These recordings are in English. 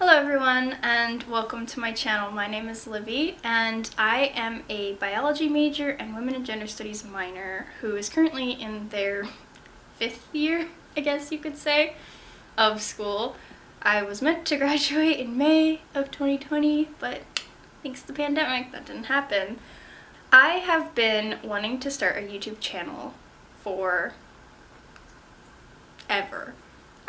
Hello everyone and welcome to my channel. My name is Livy and I am a biology major and women and gender studies minor who is currently in their 5th year, I guess you could say, of school. I was meant to graduate in May of 2020, but thanks to the pandemic that didn't happen. I have been wanting to start a YouTube channel for ever.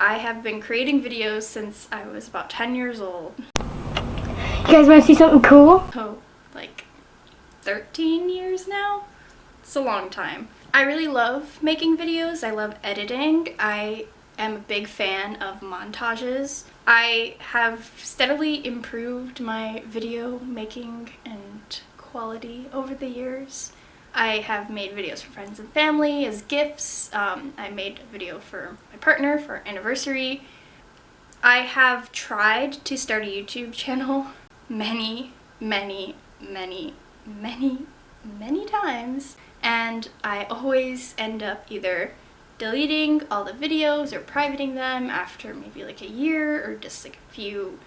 I have been creating videos since I was about 10 years old. You guys want to see something cool? Oh, like 13 years now? It's a long time. I really love making videos. I love editing. I am a big fan of montages. I have steadily improved my video making and quality over the years. I have made videos for friends and family as gifts. I made a video for my partner for our anniversary. I have tried to start a YouTube channel many times, and I always end up either deleting all the videos or privating them after maybe like a year or just like a few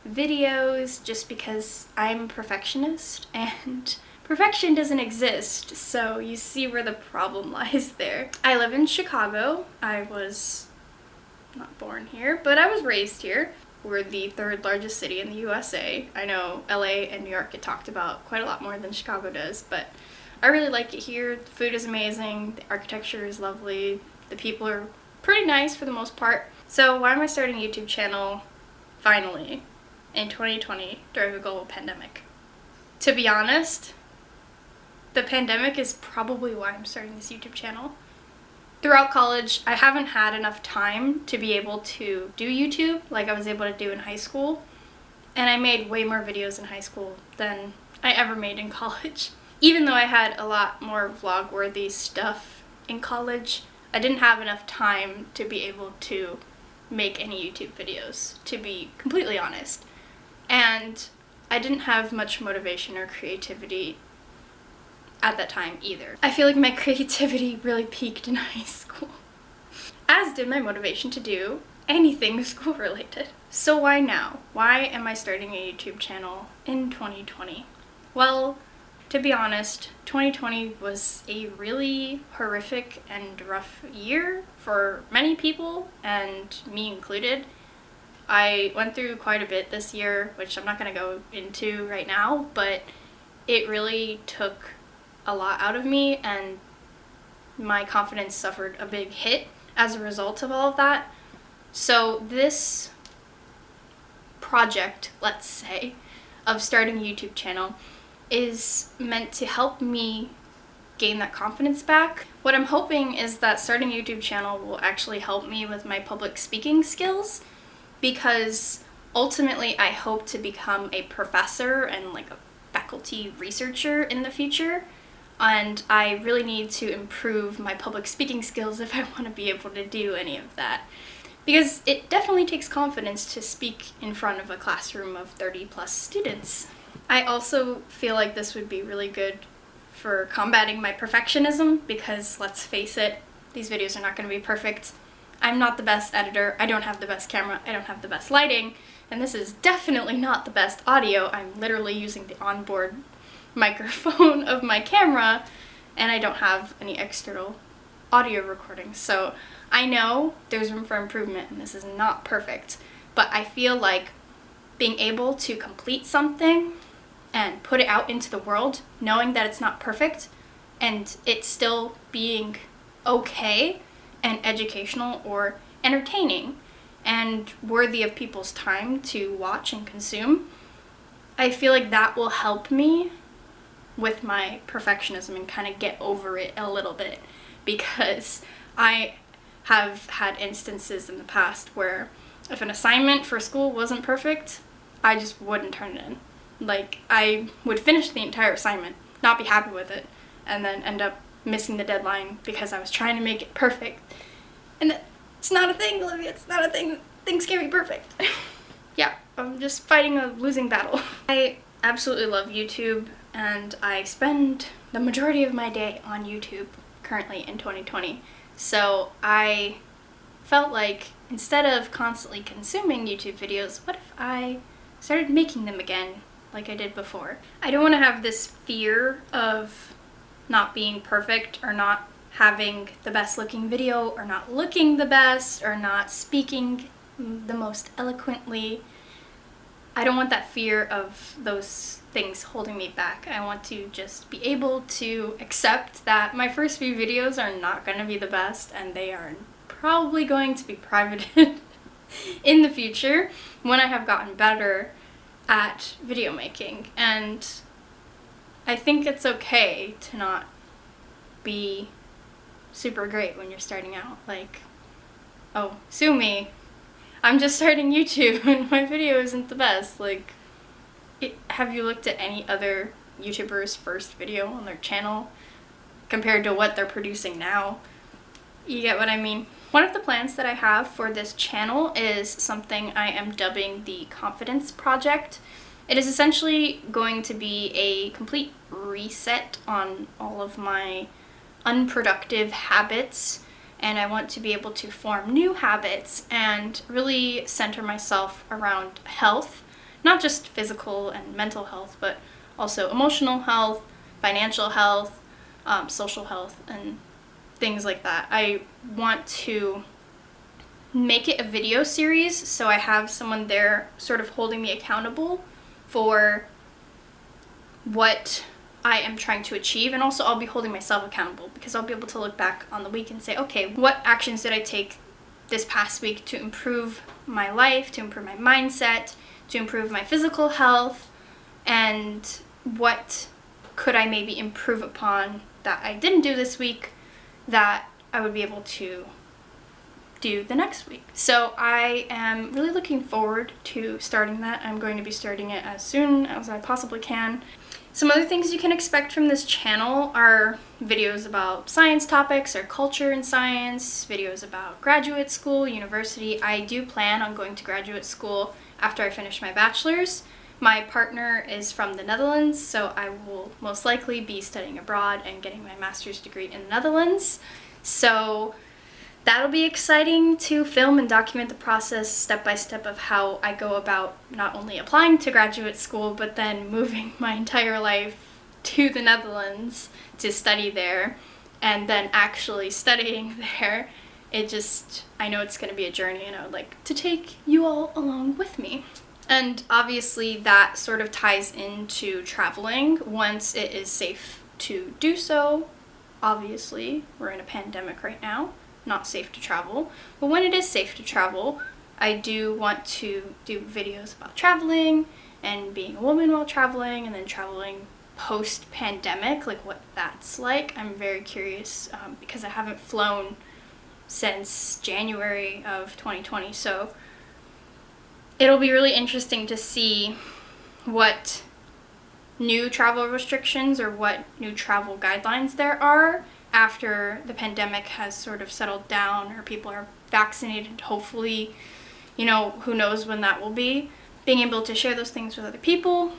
videos, just because I'm a perfectionist and perfection doesn't exist, so you see where the problem lies there. I live in Chicago. I was not born here, but I was raised here. We're the 3rd largest city in the USA. I know LA and New York get talked about quite a lot more than Chicago does, but I really like it here. The food is amazing, the architecture is lovely, the people are pretty nice for the most part. So why am I starting a YouTube channel finally in 2020 during a global pandemic? To be honest, the pandemic is probably why I'm starting this YouTube channel. Throughout college, I haven't had enough time to be able to do YouTube like I was able to do in high school. And I made way more videos in high school than I ever made in college. Even though I had a lot more vlog-worthy stuff in college, I didn't have enough time to be able to make any YouTube videos, to be completely honest. And I didn't have much motivation or creativity at that time either. I feel like my creativity really peaked in high school, as did my motivation to do anything school related. So why now? Why am I starting a YouTube channel in 2020? Well, to be honest, 2020 was a really horrific and rough year for many people, and me included. I went through quite a bit this year, which I'm not going to go into right now, but it really took a lot out of me, and my confidence suffered a big hit as a result of all of that. So this project, let's say, of starting a YouTube channel is meant to help me gain that confidence back. What I'm hoping is that starting a YouTube channel will actually help me with my public speaking skills, because ultimately I hope to become a professor and like a faculty researcher in the future. And I really need to improve my public speaking skills if I want to be able to do any of that. Because it definitely takes confidence to speak in front of a classroom of 30+ students. I also feel like this would be really good for combating my perfectionism, because let's face it, these videos are not going to be perfect. I'm not the best editor, I don't have the best camera, I don't have the best lighting, and this is definitely not the best audio. I'm literally using the onboard microphone of my camera, and I don't have any external audio recording. So I know there's room for improvement and this is not perfect, but I feel like being able to complete something and put it out into the world, knowing that it's not perfect and it's still being okay and educational or entertaining and worthy of people's time to watch and consume, I feel like that will help me with my perfectionism and kind of get over it a little bit, because I have had instances in the past where if an assignment for school wasn't perfect, I just wouldn't turn it in. Like, I would finish the entire assignment, not be happy with it, and then end up missing the deadline because I was trying to make it perfect. And it's not a thing, Olivia, it's not a thing. Things can't be perfect. Yeah, I'm just fighting a losing battle. I absolutely love YouTube, and I spend the majority of my day on YouTube currently in 2020. So I felt like instead of constantly consuming YouTube videos, what if I started making them again like I did before? I don't want to have this fear of not being perfect or not having the best looking video or not looking the best or not speaking the most eloquently. I don't want that fear of those things holding me back. I want to just be able to accept that my first few videos are not going to be the best and they are probably going to be privated in the future when I have gotten better at video making. And I think it's okay to not be super great when you're starting out. Like, oh, sue me. I'm just starting YouTube and my video isn't the best. Like, have you looked at any other YouTuber's first video on their channel compared to what they're producing now? You get what I mean? One of the plans that I have for this channel is something I am dubbing the Confidence Project. It is essentially going to be a complete reset on all of my unproductive habits, and I want to be able to form new habits and really center myself around health, not just physical and mental health, but also emotional health, financial health, social health, and things like that. I want to make it a video series, so I have someone there sort of holding me accountable for what I am trying to achieve, and also I'll be holding myself accountable because I'll be able to look back on the week and say, okay, what actions did I take this past week to improve my life, to improve my mindset, to improve my physical health, and what could I maybe improve upon that I didn't do this week that I would be able to do the next week. So I am really looking forward to starting that. I'm going to be starting it as soon as I possibly can. Some other things you can expect from this channel are videos about science topics or culture in science, videos about graduate school, university. I do plan on going to graduate school after I finish my bachelor's. My partner is from the Netherlands, so I will most likely be studying abroad and getting my master's degree in the Netherlands. So that'll be exciting to film and document the process step by step of how I go about not only applying to graduate school, but then moving my entire life to the Netherlands to study there and then actually studying there. I know it's going to be a journey, and I would like to take you all along with me. And obviously that sort of ties into traveling once it is safe to do so. Obviously, we're in a pandemic right now, not safe to travel. But when it is safe to travel, I do want to do videos about traveling and being a woman while traveling, and then traveling post-pandemic, like what that's like. I'm very curious because I haven't flown since January of 2020, so it'll be really interesting to see what new travel restrictions or what new travel guidelines there are after the pandemic has sort of settled down or people are vaccinated, hopefully. Who knows when that will be. Being able to share those things with other people,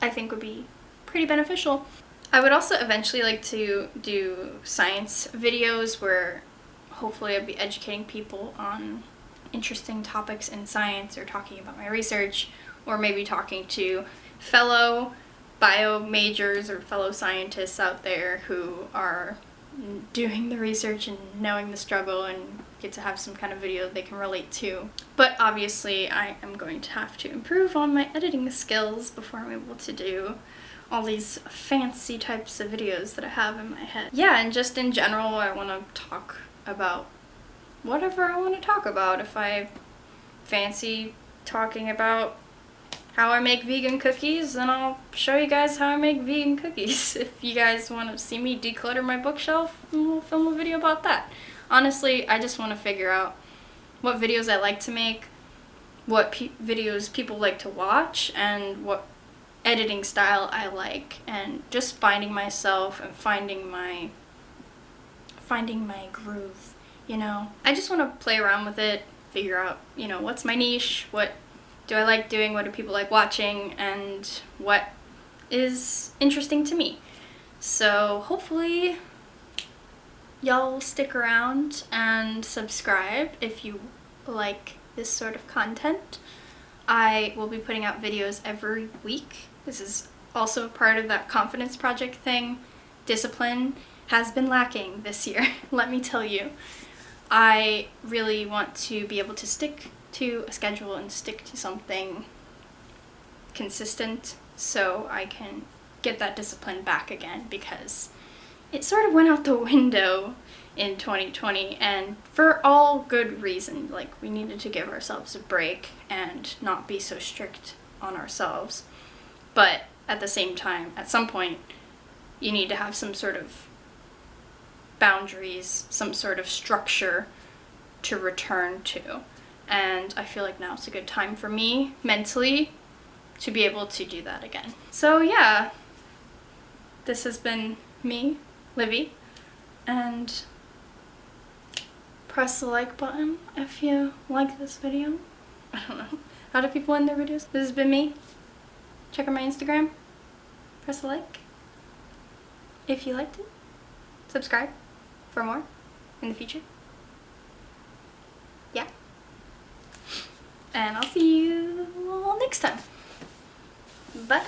I think would be pretty beneficial. I would also eventually like to do science videos where hopefully I'll be educating people on interesting topics in science, or talking about my research, or maybe talking to fellow bio majors or fellow scientists out there who are doing the research and knowing the struggle and get to have some kind of video they can relate to. But obviously I am going to have to improve on my editing skills before I'm able to do all these fancy types of videos that I have in my head. Yeah, and just in general, I want to talk about whatever I want to talk about. If I fancy talking about how I make vegan cookies, then I'll show you guys how I make vegan cookies. If you guys want to see me declutter my bookshelf, we'll film a video about that. Honestly, I just want to figure out what videos I like to make, what videos people like to watch, and what editing style I like, and just finding myself and finding my groove. I just want to play around with it, figure out, what's my niche, what do I like doing, what do people like watching, and what is interesting to me. So hopefully y'all stick around and subscribe if you like this sort of content. I will be putting out videos every week. This is also part of that confidence project thing. Discipline has been lacking this year, let me tell you. I really want to be able to stick to a schedule and stick to something consistent so I can get that discipline back again, because it sort of went out the window in 2020, and for all good reason. Like, we needed to give ourselves a break and not be so strict on ourselves. But at the same time, at some point, you need to have some sort of boundaries, some sort of structure to return to. And I feel like now's a good time for me, mentally, to be able to do that again. So yeah, this has been me, Livy, and press the like button if you like this video. I don't know. How do people end their videos? This has been me. Check out my Instagram. Press the like if you liked it. Subscribe for more in the future. Yeah. And I'll see you all next time. Bye.